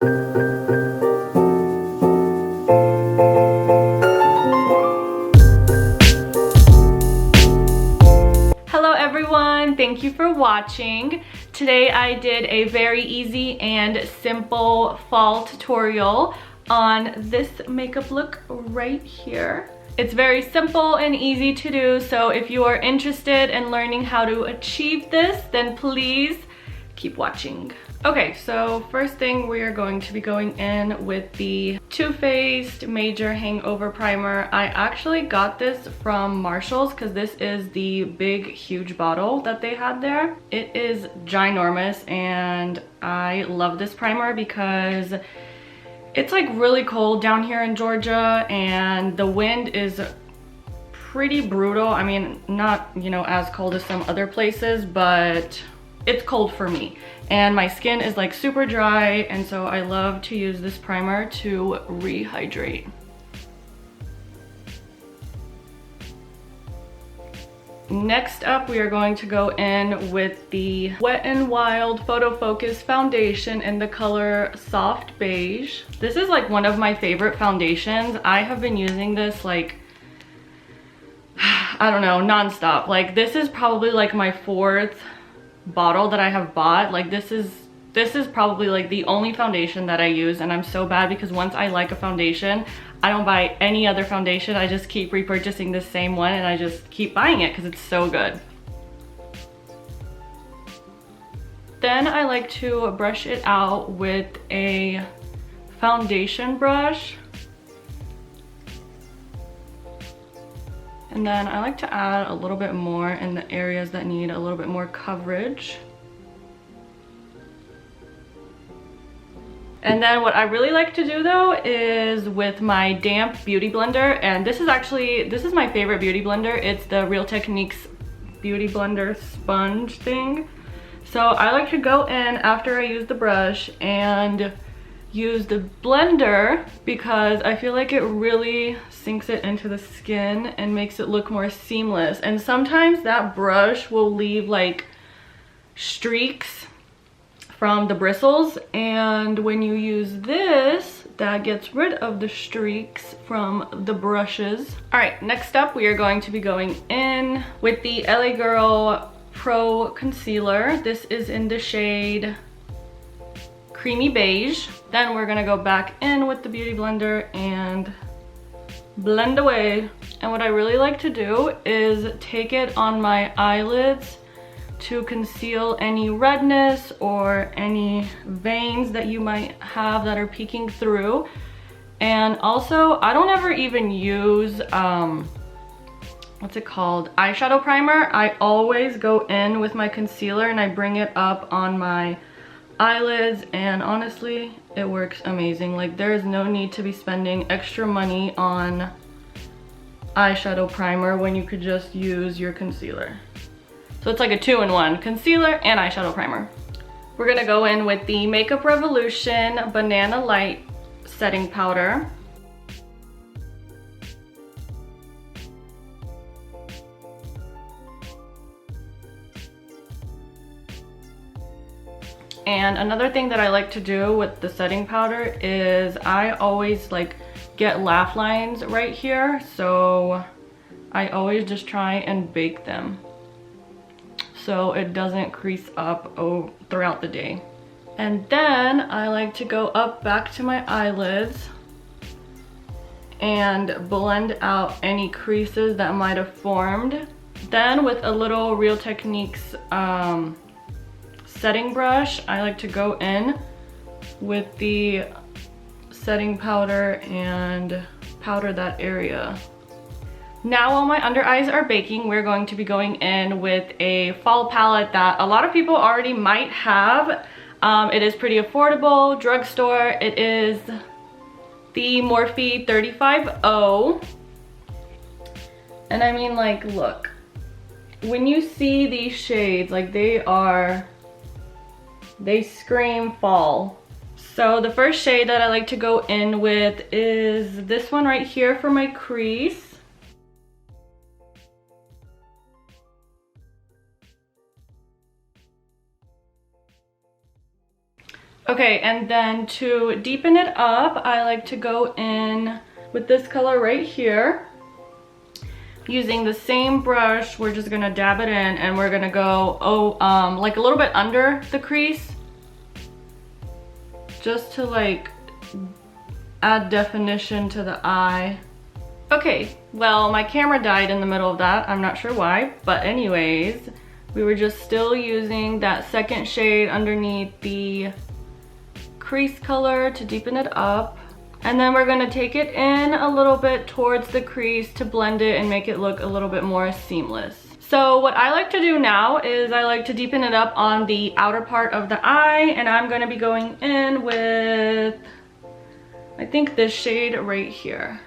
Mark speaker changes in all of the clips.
Speaker 1: Hello everyone, thank you for watching. Today I did a very easy and simple fall tutorial on this makeup look right here. It's very simple and easy to do, so if you are interested in learning how to achieve this, then please keep watching. Okay, so first thing, we are going to be going in with the Too Faced Major Hangover Primer. I actually got this from Marshall's because this is the big, huge bottle that they had there. It is ginormous and I love this primer because it's like really cold down here in Georgia and the wind is pretty brutal. I mean, not, you know, as cold as some other places, but it's cold for me. And my skin is like super dry, and so I love to use this primer to rehydrate. Next up, we are going to go in with the Wet n Wild Photofocus Foundation in the color Soft Beige. This is like one of my favorite foundations. I have been using this like, I don't know, nonstop. Like this is probably like my fourth bottle that I have bought. Like this is probably like the only foundation that I use, and I'm so bad because once I like a foundation, I don't buy any other foundation. I just keep repurchasing the same one and I just keep buying it because it's so good. Then I like to brush it out with a foundation brush. And then I like to add a little bit more in the areas that need a little bit more coverage. And then what I really like to do though is with my damp beauty blender, and this is my favorite beauty blender. It's the Real Techniques beauty blender sponge thing. So I like to go in after I use the brush and use the blender because I feel like it really sinks it into the skin and makes it look more seamless. And sometimes that brush will leave like streaks from the bristles, and when you use this, that gets rid of the streaks from the brushes. All right, next up we are going to be going in with the LA Girl Pro Concealer. This is in the shade Creamy Beige. Then we're gonna go back in with the beauty blender and blend away. And what I really like to do is take it on my eyelids to conceal any redness or any veins that you might have that are peeking through. And also, I don't ever even use what's it called, eyeshadow primer. I always go in with my concealer and I bring it up on my eyelids, and honestly it works amazing. Like there is no need to be spending extra money on eyeshadow primer when you could just use your concealer. So it's like a 2-in-1, concealer and eyeshadow primer. We're gonna go in with the Makeup Revolution Banana Light setting powder. And another thing that I like to do with the setting powder is I always like get laugh lines right here, so I always just try and bake them so it doesn't crease up throughout the day. And then I like to go up back to my eyelids and blend out any creases that might have formed. Then with a little Real Techniques setting brush, I like to go in with the setting powder and powder that area. Now while my under eyes are baking, we're going to be going in with a fall palette that a lot of people already might have. It is pretty affordable, drugstore. It is the Morphe 35O. And I mean, like, look, when you see these shades, like they scream fall. So the first shade that I like to go in with is this one right here for my crease. Okay, and then to deepen it up, I like to go in with this color right here. Using the same brush, we're just gonna dab it in and we're gonna go, like a little bit under the crease. Just to like add definition to the eye. Okay, well, my camera died in the middle of that. I'm not sure why, but anyways, we were just still using that second shade underneath the crease color to deepen it up. And then we're gonna take it in a little bit towards the crease to blend it and make it look a little bit more seamless. So what I like to do now is I like to deepen it up on the outer part of the eye, and I'm gonna be going in with, I think, this shade right here.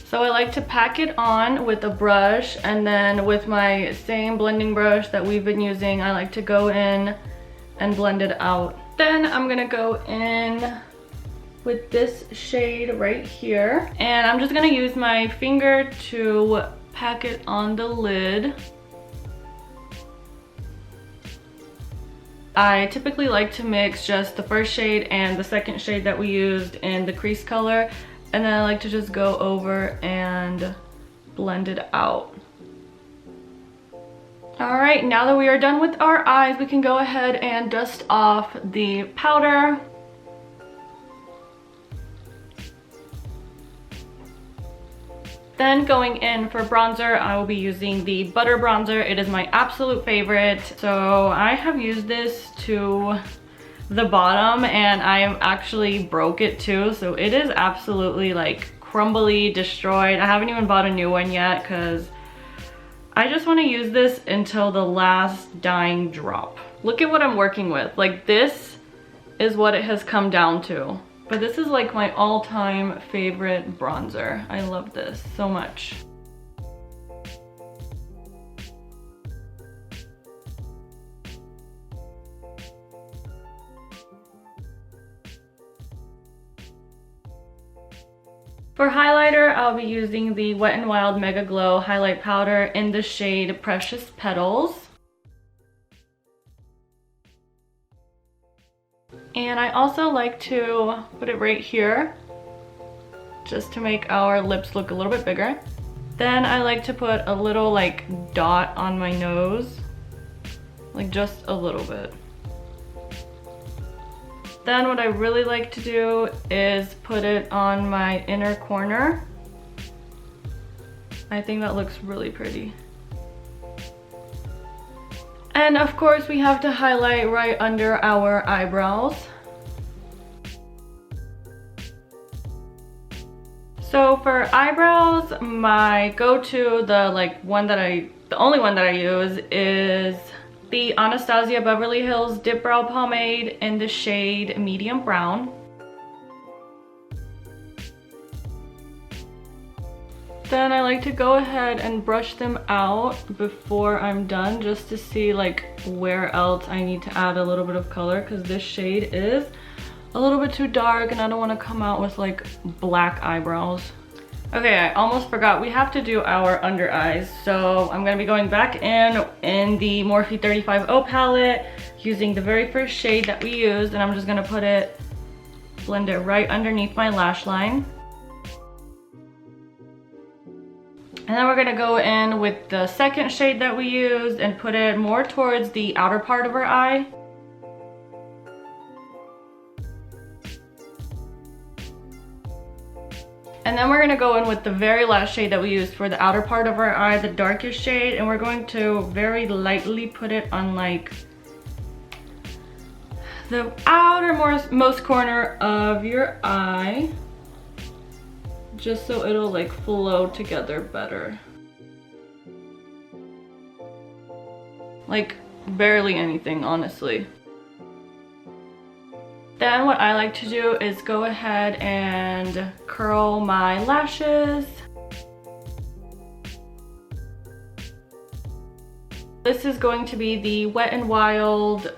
Speaker 1: So I like to pack it on with a brush, and then with my same blending brush that we've been using, I like to go in and blend it out. Then I'm gonna go in with this shade right here, and I'm just gonna use my finger to pack it on the lid. I typically like to mix just the first shade and the second shade that we used in the crease color, and then I like to just go over and blend it out. All right, now that we are done with our eyes, we can go ahead and dust off the powder. Then going in for bronzer, I will be using the Butter Bronzer. It is my absolute favorite. So I have used this to the bottom and I actually broke it too. So it is absolutely like crumbly, destroyed. I haven't even bought a new one yet because I just want to use this until the last dying drop. Look at what I'm working with. Like, this is what it has come down to. But this is like my all-time favorite bronzer. I love this so much. For highlighter, I'll be using the Wet n Wild Megaglo Highlight Powder in the shade Precious Petals. And I also like to put it right here, just to make our lips look a little bit bigger. Then I like to put a little like dot on my nose, like just a little bit. Then what I really like to do is put it on my inner corner. I think that looks really pretty. And of course we have to highlight right under our eyebrows. So for eyebrows, my go-to, the only one that I use is the Anastasia Beverly Hills Dip Brow Pomade in the shade Medium Brown. Then I like to go ahead and brush them out before I'm done, just to see like where else I need to add a little bit of color, because this shade is a little bit too dark and I don't want to come out with like black eyebrows. Okay, I almost forgot, we have to do our under eyes. So I'm going to be going back in the Morphe 35O palette, using the very first shade that we used, and I'm just going to blend it right underneath my lash line. And then we're gonna go in with the second shade that we used and put it more towards the outer part of our eye. And then we're gonna go in with the very last shade that we used for the outer part of our eye, the darkest shade, and we're going to very lightly put it on like the outermost corner of your eye, just so it'll like flow together better. Like barely anything, honestly. Then what I like to do is go ahead and curl my lashes. This is going to be the Wet n Wild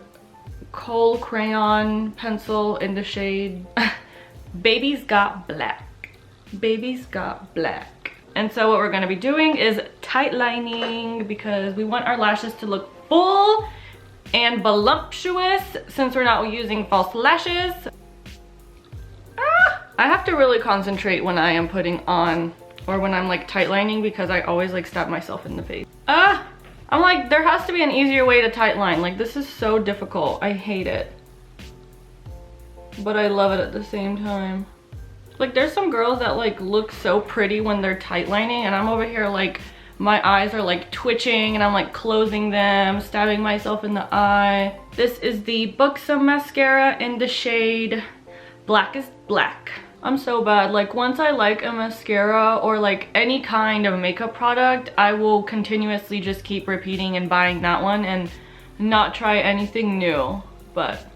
Speaker 1: Kohl Crayon pencil in the shade Baby's Got Black. Baby's Got Black. And so what we're going to be doing is tight lining, because we want our lashes to look full and voluptuous since we're not using false lashes. I have to really concentrate when I am putting on, or when I'm like tight lining, because I always like stab myself in the face. I'm like, there has to be an easier way to tight line. Like, this is so difficult. I hate it. But I love it at the same time. Like, there's some girls that like look so pretty when they're tight lining, and I'm over here like, my eyes are like twitching and I'm like closing them, stabbing myself in the eye. This is the Buxom Mascara in the shade Blackest Black. I'm so bad. Like, once I like a mascara or like any kind of makeup product, I will continuously just keep repeating and buying that one and not try anything new. But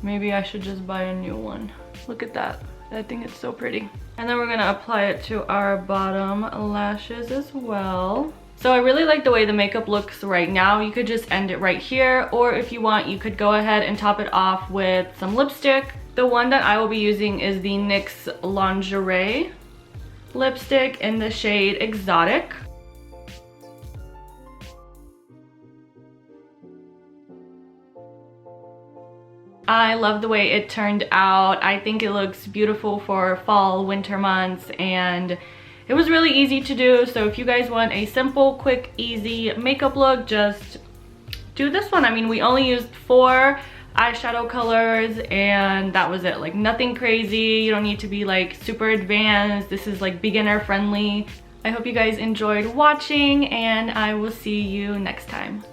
Speaker 1: maybe I should just buy a new one. Look at that. I think it's so pretty. And then we're gonna apply it to our bottom lashes as well. So I really like the way the makeup looks right now. You could just end it right here, or if you want, you could go ahead and top it off with some lipstick. The one that I will be using is the NYX Lingerie lipstick in the shade Exotic. I love the way it turned out. I think it looks beautiful for fall, winter months, and it was really easy to do. So if you guys want a simple, quick, easy makeup look, just do this one. I mean, we only used 4 eyeshadow colors and that was it. Like, nothing crazy. You don't need to be like super advanced. This is like beginner friendly. I hope you guys enjoyed watching, and I will see you next time.